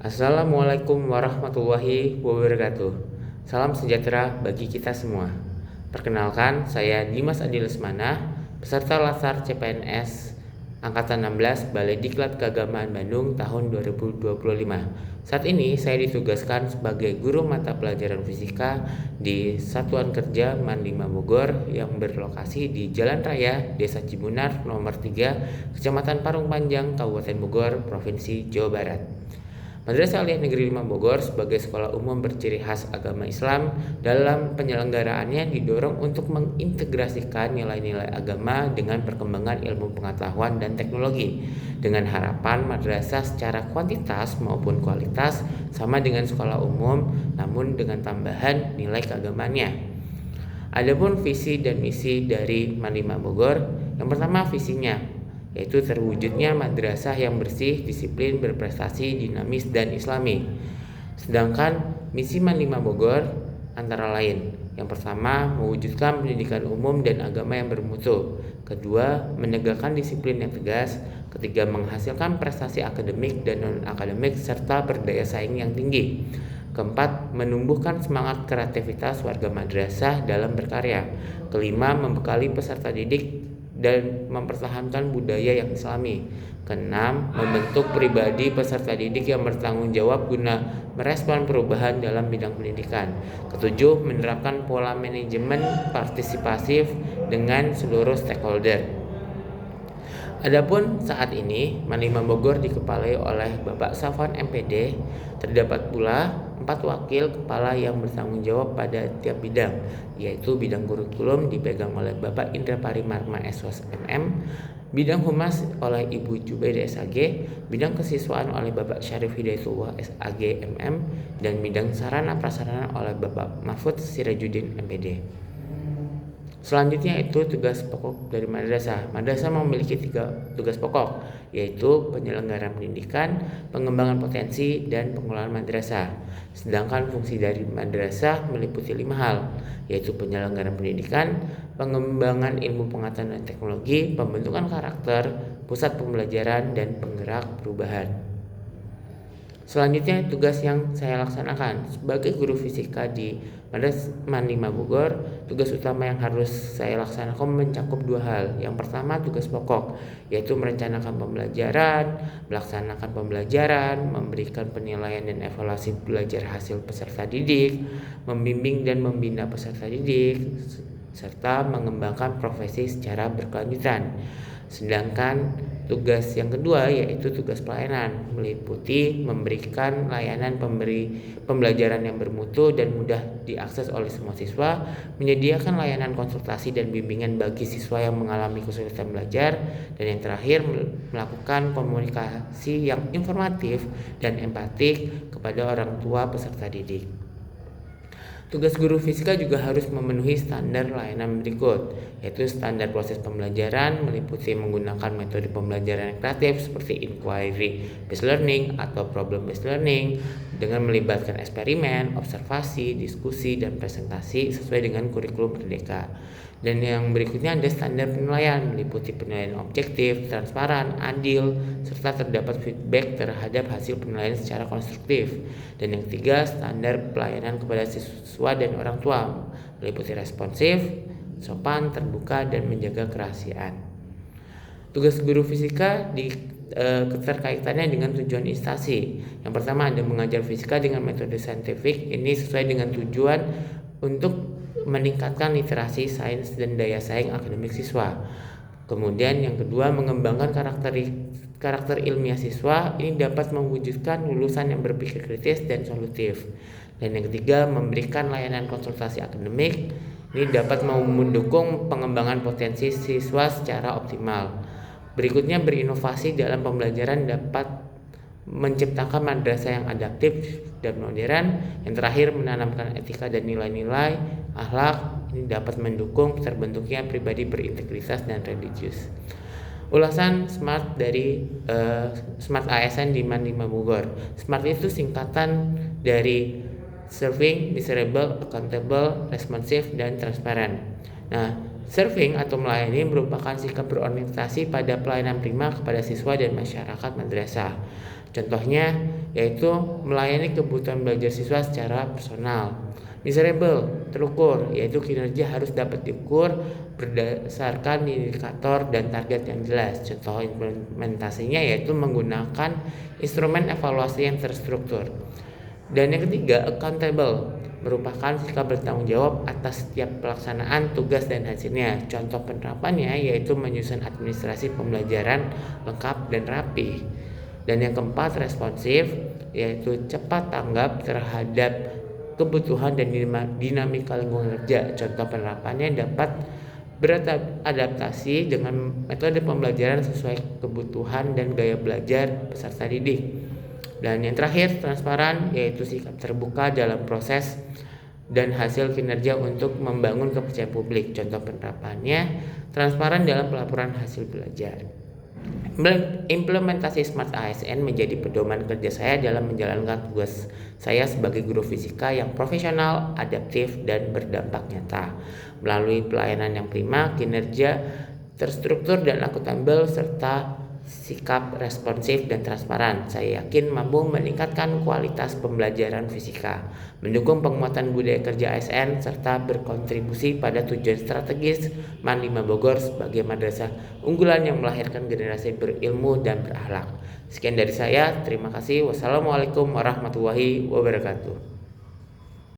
Assalamualaikum warahmatullahi wabarakatuh. Salam sejahtera bagi kita semua. Perkenalkan, saya Dimas Adi Lesmana, peserta Latsar CPNS Angkatan 16 Balai Diklat Keagamaan Bandung tahun 2025. Saat ini saya ditugaskan sebagai guru mata pelajaran fisika di Satuan Kerja Man 5 Bogor yang berlokasi di Jalan Raya Desa Cibunar nomor 3, Kecamatan Parung Panjang, Kabupaten Bogor, Provinsi Jawa Barat. Madrasah Aliyah Negeri 5 Bogor sebagai sekolah umum berciri khas agama Islam, dalam penyelenggaraannya didorong untuk mengintegrasikan nilai-nilai agama dengan perkembangan ilmu pengetahuan dan teknologi, dengan harapan madrasah secara kuantitas maupun kualitas sama dengan sekolah umum, namun dengan tambahan nilai keagamaannya. Adapun visi dan misi dari Man 5 Bogor, yang pertama visinya yaitu terwujudnya madrasah yang bersih, disiplin, berprestasi, dinamis, dan islami. Sedangkan misi Man 5 Bogor antara lain, yang pertama mewujudkan pendidikan umum dan agama yang bermutu, kedua menegakkan disiplin yang tegas, ketiga menghasilkan prestasi akademik dan non-akademik serta berdaya saing yang tinggi, keempat menumbuhkan semangat kreativitas warga madrasah dalam berkarya, kelima membekali peserta didik dan mempertahankan budaya yang islami. Keenam, membentuk pribadi peserta didik yang bertanggung jawab guna merespon perubahan dalam bidang pendidikan. Ketujuh, menerapkan pola manajemen partisipasif dengan seluruh stakeholder. Adapun saat ini Man 5 Bogor dikepalai oleh Bapak Safwan MPD, terdapat pula 4 wakil kepala yang bertanggung jawab pada tiap bidang, yaitu bidang kurikulum dipegang oleh Bapak Indra Parimarma SOS MM, bidang humas oleh Ibu Jubaida SAG, bidang kesiswaan oleh Bapak Syarif Hidayatullah SAG MM, dan bidang sarana prasarana oleh Bapak Mahfud Sirajuddin MPD. Selanjutnya itu tugas pokok dari madrasah. Madrasah memiliki 3 tugas pokok, yaitu penyelenggaraan pendidikan, pengembangan potensi, dan pengelolaan madrasah. Sedangkan fungsi dari madrasah meliputi 5 hal, yaitu penyelenggaraan pendidikan, pengembangan ilmu pengetahuan dan teknologi, pembentukan karakter, pusat pembelajaran, dan penggerak perubahan. Selanjutnya tugas yang saya laksanakan sebagai guru fisika di Madrasah Man 5 Bogor, tugas utama yang harus saya laksanakan mencakup 2 hal. Yang pertama tugas pokok, yaitu merencanakan pembelajaran, melaksanakan pembelajaran, memberikan penilaian dan evaluasi belajar hasil peserta didik, membimbing dan membina peserta didik, serta mengembangkan profesi secara berkelanjutan. Sedangkan tugas yang kedua yaitu tugas pelayanan, meliputi memberikan layanan pembelajaran yang bermutu dan mudah diakses oleh semua siswa, menyediakan layanan konsultasi dan bimbingan bagi siswa yang mengalami kesulitan belajar, dan yang terakhir melakukan komunikasi yang informatif dan empatik kepada orang tua peserta didik. Tugas guru fisika juga harus memenuhi standar layanan berikut, yaitu standar proses pembelajaran meliputi menggunakan metode pembelajaran yang kreatif seperti inquiry based learning atau problem based learning dengan melibatkan eksperimen, observasi, diskusi, dan presentasi sesuai dengan kurikulum Merdeka. Dan yang berikutnya ada standar penilaian meliputi penilaian objektif, transparan, adil, serta terdapat feedback terhadap hasil penilaian secara konstruktif. Dan yang ketiga, standar pelayanan kepada siswa dan orang tua meliputi responsif, sopan, terbuka, dan menjaga kerahasiaan. Tugas guru fisika keterkaitannya dengan tujuan instansi. Yang pertama ada mengajar fisika dengan metode saintifik, ini sesuai dengan tujuan untuk meningkatkan literasi sains dan daya saing akademik siswa. Kemudian yang kedua mengembangkan karakter ilmiah siswa, ini dapat mewujudkan lulusan yang berpikir kritis dan solutif. Dan yang ketiga memberikan layanan konsultasi akademik, ini dapat mendukung pengembangan potensi siswa secara optimal. Berikutnya berinovasi dalam pembelajaran dapat menciptakan madrasah yang adaptif dan modern. Yang terakhir menanamkan etika dan nilai-nilai akhlak, ini dapat mendukung terbentuknya pribadi berintegritas dan religius. Ulasan SMART dari SMART ASN di Man 5 Bogor. SMART itu singkatan dari Serving, Desirable, Accountable, Responsive, dan Transparent. Nah, serving atau melayani merupakan sikap berorientasi pada pelayanan prima kepada siswa dan masyarakat madrasah. Contohnya yaitu melayani kebutuhan belajar siswa secara personal. Measurable, terukur, yaitu kinerja harus dapat diukur berdasarkan indikator dan target yang jelas. Contoh implementasinya yaitu menggunakan instrumen evaluasi yang terstruktur. Dan yang ketiga, accountable, merupakan sikap bertanggung jawab atas setiap pelaksanaan tugas dan hasilnya. Contoh penerapannya yaitu menyusun administrasi pembelajaran lengkap dan rapi. Dan yang keempat, responsif, yaitu cepat tanggap terhadap kebutuhan dan dinamika lingkungan kerja. Contoh penerapannya dapat beradaptasi dengan metode pembelajaran sesuai kebutuhan dan gaya belajar peserta didik. Dan yang terakhir, transparan, yaitu sikap terbuka dalam proses dan hasil kinerja untuk membangun kepercayaan publik. Contoh penerapannya, transparan dalam pelaporan hasil belajar. Implementasi Smart ASN menjadi pedoman kerja saya dalam menjalankan tugas saya sebagai guru fisika yang profesional, adaptif, dan berdampak nyata. Melalui pelayanan yang prima, kinerja terstruktur dan akuntabel, serta sikap responsif dan transparan, saya yakin mampu meningkatkan kualitas pembelajaran fisika, mendukung penguatan budaya kerja ASN, serta berkontribusi pada tujuan strategis MAN 5 Bogor sebagai madrasah unggulan yang melahirkan generasi berilmu dan berakhlak. Sekian dari saya, terima kasih. Wassalamualaikum warahmatullahi wabarakatuh.